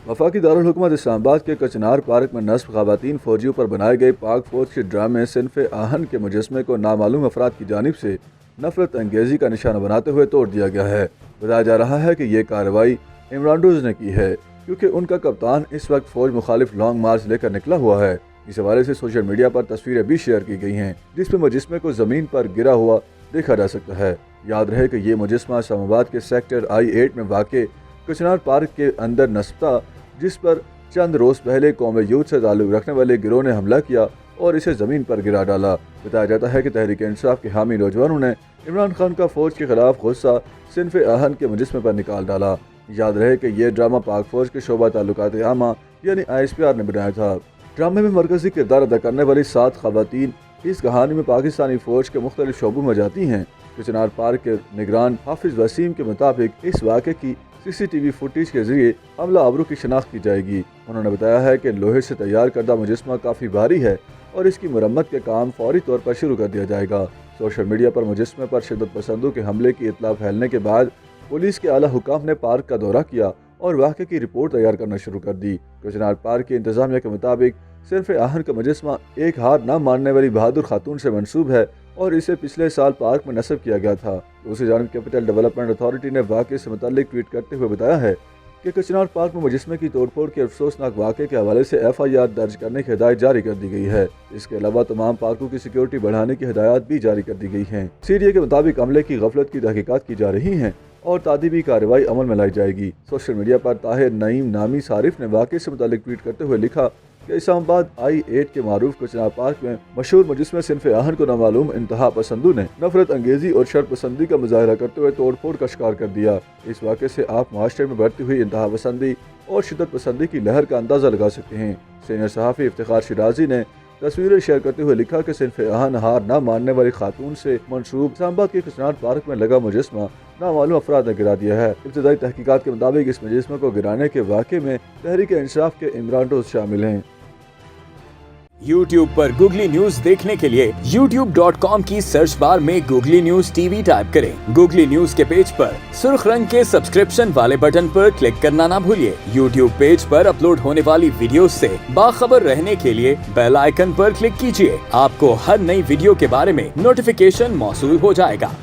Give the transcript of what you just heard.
वफाकी दारुल हुकूमत इस्लामाबाद के कचनार पार्क में नस्ब ख़वातीन फ़ौजियों पर बनाए गए पाक फ़ौज के ड्रामे सिनफ़ आहन के मुजस्मे को नामालूम अफराद की जानिब से नफरत अंगेज़ी का निशाना बनाते हुए तोड़ दिया गया है। बताया जा रहा है कि ये कार्रवाई इमरान ने की है क्योंकि उनका कप्तान इस वक्त फ़ौज मुखालिफ लॉन्ग मार्च लेकर निकला हुआ है। इस हवाले से सोशल मीडिया पर तस्वीरें भी शेयर की गई हैं जिसमें मुजस्मे को ज़मीन पर गिरा हुआ देखा जा सकता है। याद रहे कि ये मुजस्मा इस्लामाबाद के सेक्टर I-8 में वाक़ कचनार पार्क के अंदर नस्ब था, जिस पर चंद रोज़ पहले कौम यूथ से ताल्लुक़ रखने वाले गिरोह ने हमला किया और इसे ज़मीन पर गिरा डाला। बताया जाता है कि तहरीक इंसाफ के हामी नौजवानों ने इमरान खान का फ़ौज के ख़िलाफ़ गुस्सा सिनफ़ आहन के मुजस्मे पर निकाल डाला। याद रहे कि यह ड्रामा पाक फ़ौज के शोबा ताल्लुकात आमा यानी ISPR ने बनाया था। ड्रामे में मरकज़ी किरदार अदा करने वाली 7 ख़वातीन इस कहानी में पाकिस्तानी फ़ौज के मुख्तलिफ शोबों में जाती हैं। कचनार पार्क के निगरान हाफिज़ वसीम के मुताबिक इस वाक़े की CCTV फुटेज के जरिए हमला आवरों की शनाख्त की जाएगी। उन्होंने बताया है कि लोहे से तैयार करदा मुजस्मा काफ़ी भारी है और इसकी मरम्मत के काम फौरी तौर पर शुरू कर दिया जाएगा। सोशल मीडिया पर मुजस्मे पर शिद्दत पसंदों के हमले की इत्तला फैलने के बाद पुलिस के आला हुकाम ने पार्क का दौरा किया और वाक़े की रिपोर्ट तैयार करना शुरू कर दी। कचनार पार्क की इंतजामिया के मुताबिक सिनफ़ आहन का मुजस्मा एक हार न मानने वाली बहादुर खातून से मंसूब है और इसे पिछले साल पार्क में नस्ब किया गया था। दूसरी जानब कैपिटल डेवलपमेंट अथॉरिटी ने वाक़े से मुताल्लिक ट्वीट करते हुए बताया है कि कचनार पार्क में मुजस्मे की तोड़फोड़ के अफसोसनाक वाक़े के हवाले से FIR दर्ज करने की हिदायत जारी कर दी गई है। इसके अलावा तमाम पार्कों की सिक्योरिटी बढ़ाने की हिदायत भी जारी कर दी गई हैं। CDA के मुताबिक हमले की गफलत की तहकीकात की जा रही हैं और तादीबी कार्रवाई अमल में लाई जाएगी। सोशल मीडिया पर ताहिर नईम नामी सारिफ ने वाक़े से मुताल्लिक ट्वीट करते हुए लिखा कि इस्लामाबाद I-8 के मारूफ कचनार पार्क में मशहूर मुजस्मे सिनफ़ आहन को नामालूम इंतहा पसंदों ने नफरत अंगेज़ी और शर पसंदी का मुजाहरा करते हुए तोड़फोड़ का शिकार कर दिया। इस वाक़े से आप माशरे में बढ़ती हुई इंतहा पसंदी और शिद्दत पसंदी की लहर का अंदाज़ा लगा सकते हैं। सीनियर सहाफ़ी इफ्तिखार शिराजी ने तस्वीरें शेयर करते हुए लिखा कि सिनफ़ आहन हार न मानने वाली खातून से मंसूब इस्लामाबाद के कचनार पार्क में लगा मुजस्मा नामालूम अफराद ने गिरा दिया है। इब्तदाई तहकीकात के मुताबिक इस मुजस्मे को गिराने के वाक़े में तहरीक इंसाफ के इमरान शामिल हैं। YouTube पर गूगली न्यूज देखने के लिए youtube.com की सर्च बार में गूगली न्यूज TV टाइप करें। गूगली न्यूज के पेज पर सुर्ख रंग के सब्सक्रिप्शन वाले बटन पर क्लिक करना ना भूलिए। YouTube पेज पर अपलोड होने वाली वीडियोस से बाखबर रहने के लिए बेल आइकन पर क्लिक कीजिए। आपको हर नई वीडियो के बारे में नोटिफिकेशन मौसूल हो जाएगा।